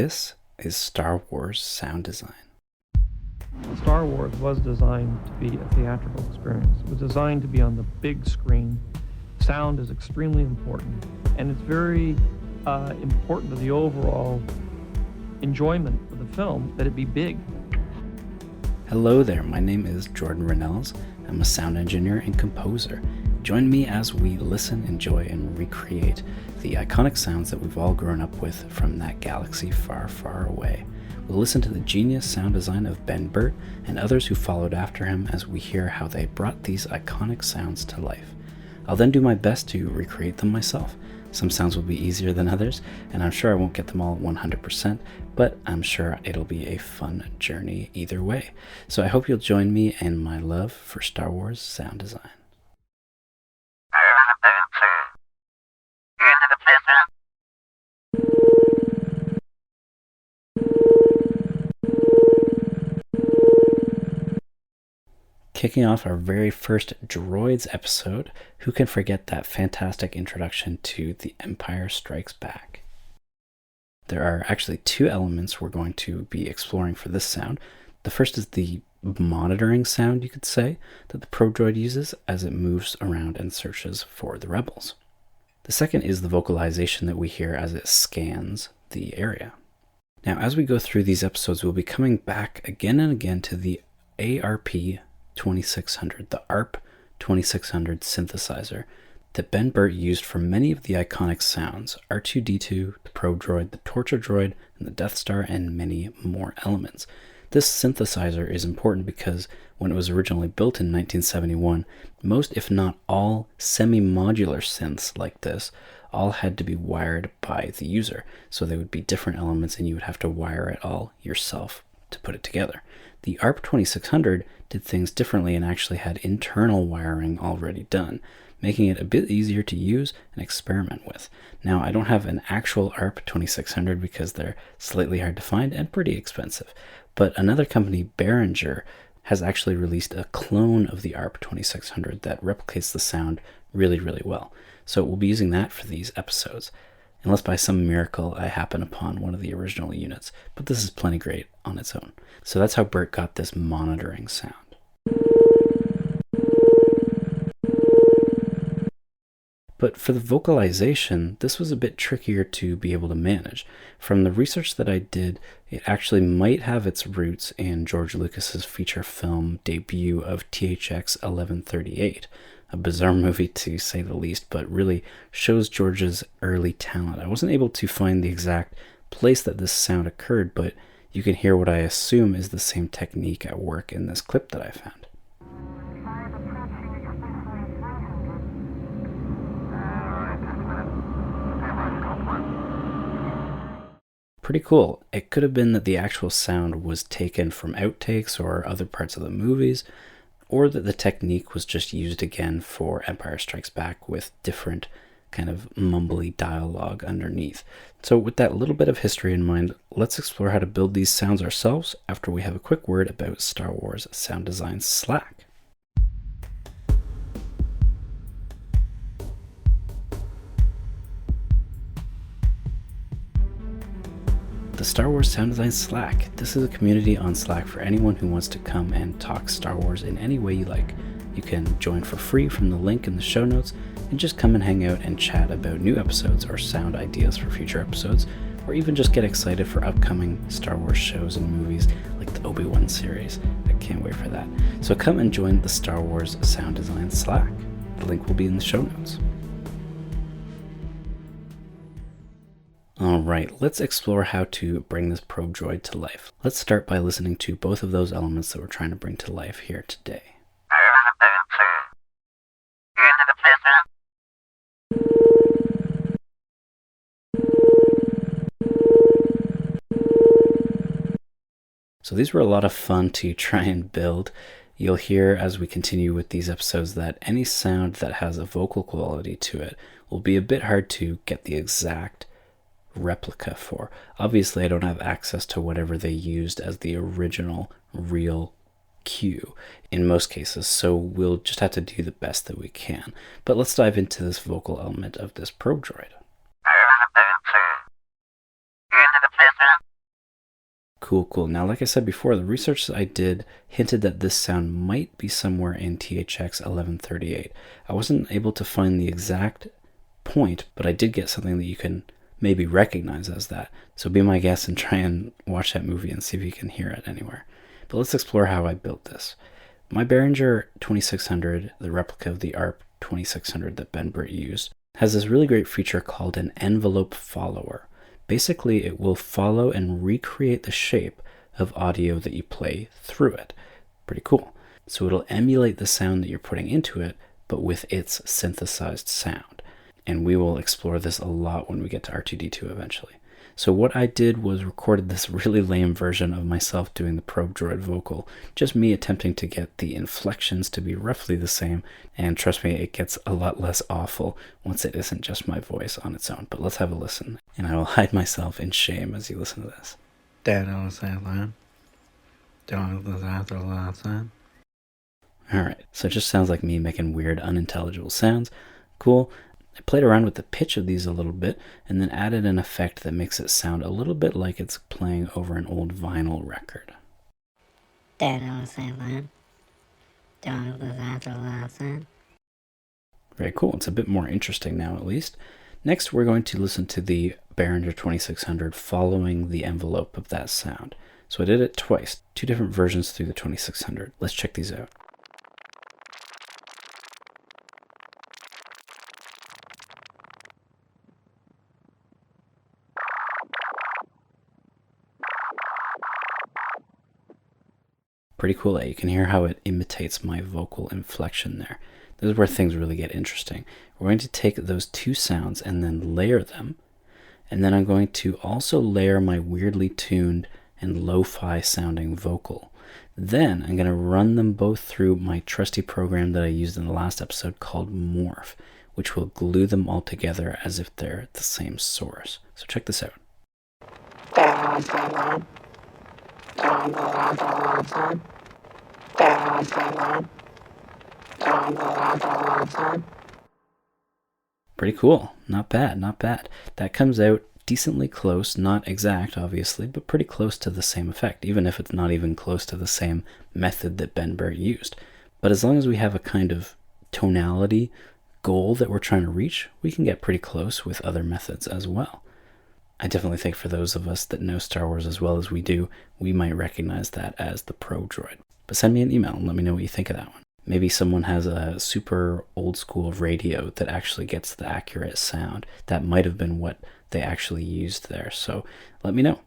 This is Star Wars sound design. Star Wars was designed to be a theatrical experience. It was designed to be on the big screen. Sound is extremely important, and it's very important to the overall enjoyment of the film that it be big. Hello there, my name is Jordan Rennells. I'm a sound engineer and composer. Join me as we listen, enjoy, and recreate the iconic sounds that we've all grown up with from that galaxy far, far away. We'll listen to the genius sound design of Ben Burtt and others who followed after him as we hear how they brought these iconic sounds to life. I'll then do my best to recreate them myself. Some sounds will be easier than others, and I'm sure I won't get them all 100%, but I'm sure it'll be a fun journey either way. So I hope you'll join me in my love for Star Wars sound design. Kicking off our very first Droids episode, who can forget that fantastic introduction to The Empire Strikes Back? There are actually two elements we're going to be exploring for this sound. The first is the monitoring sound, you could say, that the Droid uses as it moves around and searches for the rebels. The second is the vocalization that we hear as it scans the area. Now, as we go through these episodes, we'll be coming back again and again to the ARP 2600, the ARP 2600 synthesizer that Ben Burtt used for many of the iconic sounds, R2-D2, the Droid, the Torture Droid, and the Death Star, and many more elements. This synthesizer is important because when it was originally built in 1971, most if not all semi-modular synths like this all had to be wired by the user, so they would be different elements and you would have to wire it all yourself to put it together. The ARP 2600 did things differently and actually had internal wiring already done, making it a bit easier to use and experiment with. Now, I don't have an actual ARP 2600 because they're slightly hard to find and pretty expensive, but another company, Behringer, has actually released a clone of the ARP 2600 that replicates the sound really, really well. So we'll be using that for these episodes, unless by some miracle I happen upon one of the original units, but this is plenty great on its own. So that's how Burtt got this monitoring sound. But for the vocalization, this was a bit trickier to be able to manage. From the research that I did, it actually might have its roots in George Lucas's feature film debut of THX 1138, a bizarre movie to say the least, but really shows George's early talent. I wasn't able to find the exact place that this sound occurred, but you can hear what I assume is the same technique at work in this clip that I found. Pretty cool. It could have been that the actual sound was taken from outtakes or other parts of the movies, or that the technique was just used again for Empire Strikes Back with different kind of mumbly dialogue underneath. So with that little bit of history in mind, let's explore how to build these sounds ourselves after we have a quick word about Star Wars sound design Slack. The Star Wars Sound Design Slack. This is a community on Slack for anyone who wants to come and talk Star Wars in any way you like. You can join for free from the link in the show notes and just come and hang out and chat about new episodes or sound ideas for future episodes, or even just get excited for upcoming Star Wars shows and movies like the Obi-Wan series. I can't wait for that. So come and join the Star Wars Sound Design Slack. The link will be in the show notes. Alright, let's explore how to bring this Droid to life. Let's start by listening to both of those elements that we're trying to bring to life here today. So these were a lot of fun to try and build. You'll hear as we continue with these episodes that any sound that has a vocal quality to it will be a bit hard to get the exact replica for. Obviously, I don't have access to whatever they used as the original real cue in most cases, so we'll just have to do the best that we can. But let's dive into this vocal element of this Droid. Cool. Now, like I said before, the research that I did hinted that this sound might be somewhere in THX 1138. I wasn't able to find the exact point, but I did get something that you can maybe recognize as that. So be my guest and try and watch that movie and see if you can hear it anywhere. But let's explore how I built this. My Behringer 2600, the replica of the ARP 2600 that Ben Britt used, has this really great feature called an envelope follower. Basically, it will follow and recreate the shape of audio that you play through it. Pretty cool. So it'll emulate the sound that you're putting into it, but with its synthesized sound. And we will explore this a lot when we get to R2-D2 eventually. So what I did was recorded this really lame version of myself doing the probe droid vocal, just me attempting to get the inflections to be roughly the same, and trust me, it gets a lot less awful once it isn't just my voice on its own. But let's have a listen, and I will hide myself in shame as you listen to this. Alright, so it just sounds like me making weird, unintelligible sounds. Cool. I played around with the pitch of these a little bit and then added an effect that makes it sound a little bit like it's playing over an old vinyl record. Very cool. It's a bit more interesting now, at least. Next, we're going to listen to the Behringer 2600 following the envelope of that sound. So I did it twice, 2 different versions through the 2600. Let's check these out. Pretty cool that you can hear how it imitates my vocal inflection there. This is where things really get interesting. We're going to take those 2 sounds and then layer them. And then I'm going to also layer my weirdly tuned and lo-fi sounding vocal. Then I'm going to run them both through my trusty program that I used in the last episode called Morph, which will glue them all together as if they're the same source. So check this out. Pretty cool. Not bad. That comes out decently close, not exact obviously, but pretty close to the same effect, even if it's not even close to the same method that Ben Britt used. But as long as we have a kind of tonality goal that we're trying to reach, we can get pretty close with other methods as well. I definitely think for those of us that know Star Wars as well as we do, we might recognize that as the Pro Droid. But send me an email and let me know what you think of that one. Maybe someone has a super old school radio that actually gets the accurate sound. That might have been what they actually used there. So let me know.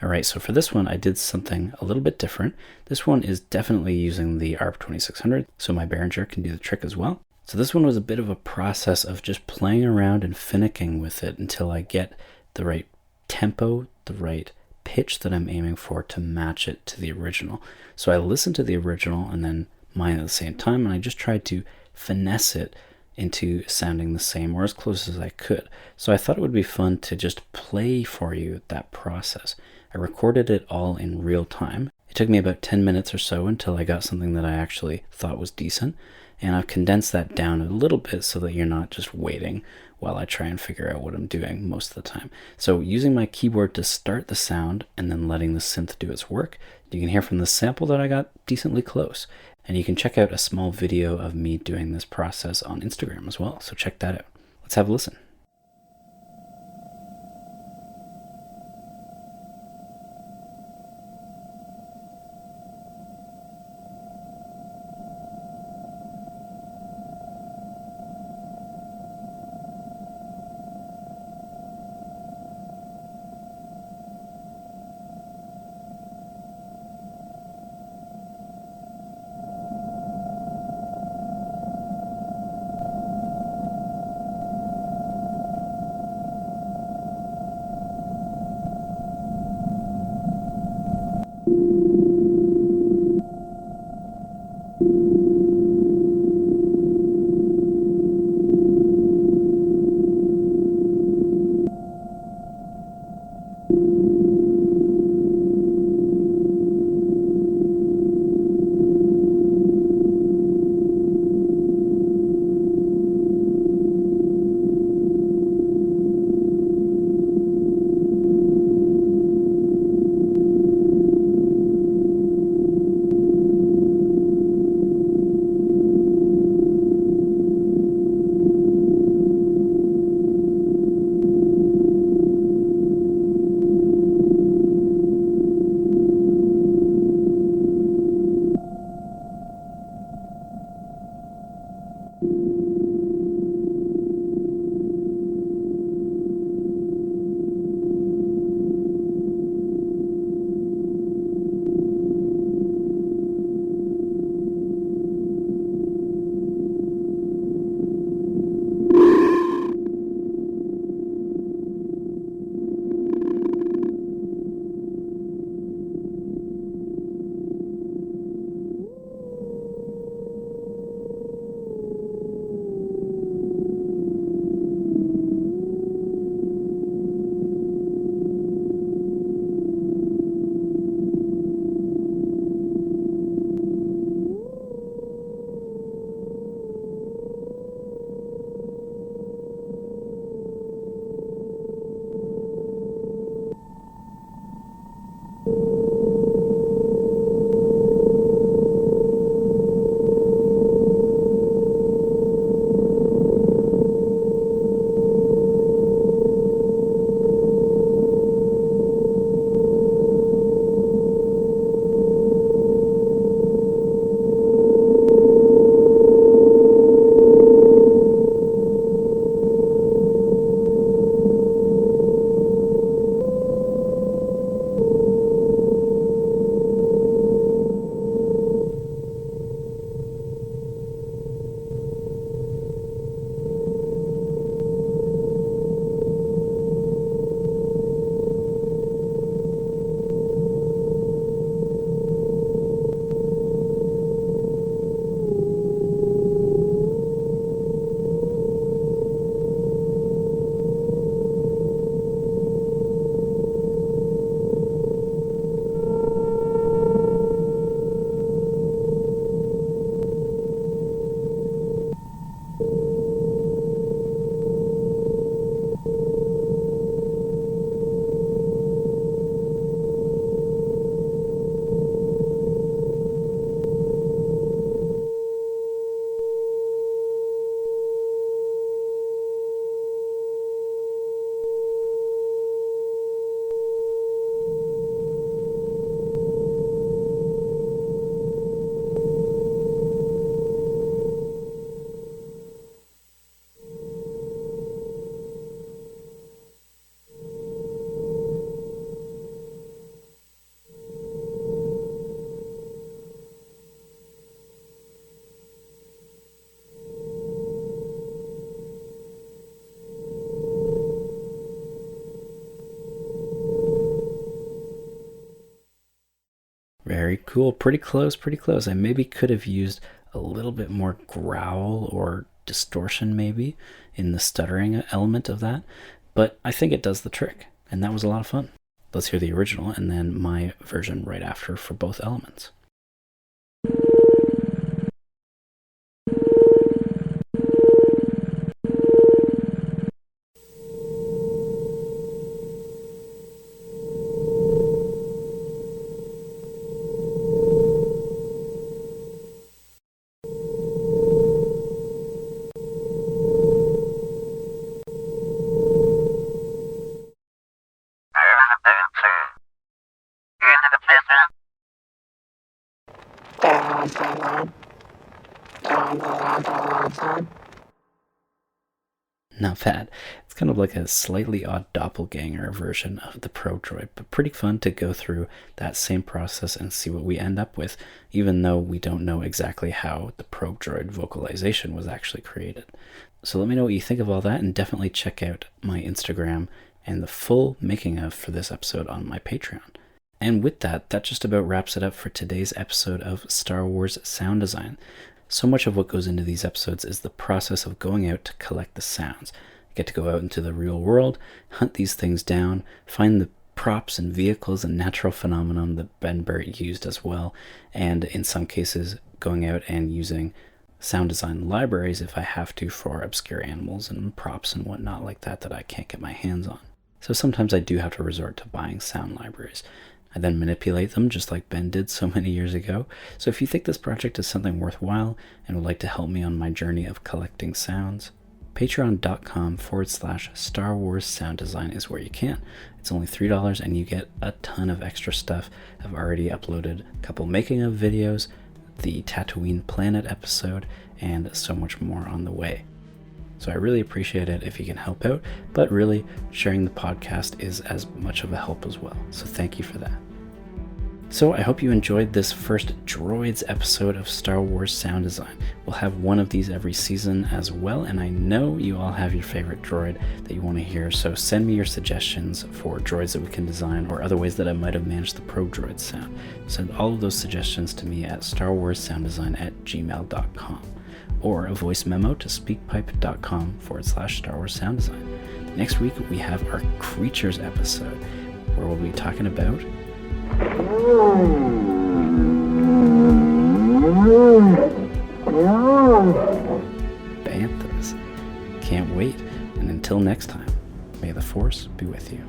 Alright, so for this one, I did something a little bit different. This one is definitely using the ARP 2600, so my Behringer can do the trick as well. So this one was a bit of a process of just playing around and finicking with it until I get the right tempo, the right pitch that I'm aiming for to match it to the original. So I listened to the original and then mine at the same time, and I just tried to finesse it into sounding the same or as close as I could. So I thought it would be fun to just play for you that process. I recorded it all in real time. It took me about 10 minutes or so until I got something that I actually thought was decent, and I've condensed that down a little bit so that you're not just waiting while I try and figure out what I'm doing most of the time. So using my keyboard to start the sound and then letting the synth do its work, you can hear from the sample that I got decently close. And you can check out a small video of me doing this process on Instagram as well, so check that out. Let's have a listen. Cool. Pretty close, pretty close. I maybe could have used a little bit more growl or distortion maybe in the stuttering element of that, but I think it does the trick, and that was a lot of fun. Let's hear the original and then my version right after for both elements. Not bad. It's kind of like a slightly odd doppelganger version of the Pro Droid, but pretty fun to go through that same process and see what we end up with, even though we don't know exactly how the Pro Droid vocalization was actually created. So let me know what you think of all that, and definitely check out my Instagram and the full making of for this episode on my Patreon. And with that, that just about wraps it up for today's episode of Star Wars Sound Design. So much of what goes into these episodes is the process of going out to collect the sounds. You get to go out into the real world, hunt these things down, find the props and vehicles and natural phenomenon that Ben Burtt used as well, and in some cases going out and using sound design libraries if I have to for obscure animals and props and whatnot like that I can't get my hands on. So sometimes I do have to resort to buying sound libraries. I then manipulate them just like Ben did so many years ago. So if you think this project is something worthwhile and would like to help me on my journey of collecting sounds, patreon.com/Star Wars Sound Design is where you can. It's only $3 and you get a ton of extra stuff. I've already uploaded a couple making of videos, the Tatooine Planet episode, and so much more on the way. So I really appreciate it if you can help out, but really sharing the podcast is as much of a help as well. So thank you for that. So I hope you enjoyed this first Droids episode of Star Wars Sound Design. We'll have one of these every season as well, and I know you all have your favorite droid that you want to hear, so send me your suggestions for droids that we can design or other ways that I might have managed the Pro Droid sound. Send all of those suggestions to me at starwarssounddesign@gmail.com. or a voice memo to speakpipe.com/Star Wars Sound Design. Next week, we have our Creatures episode, where we'll be talking about banthas. Can't wait. And until next time, may the Force be with you.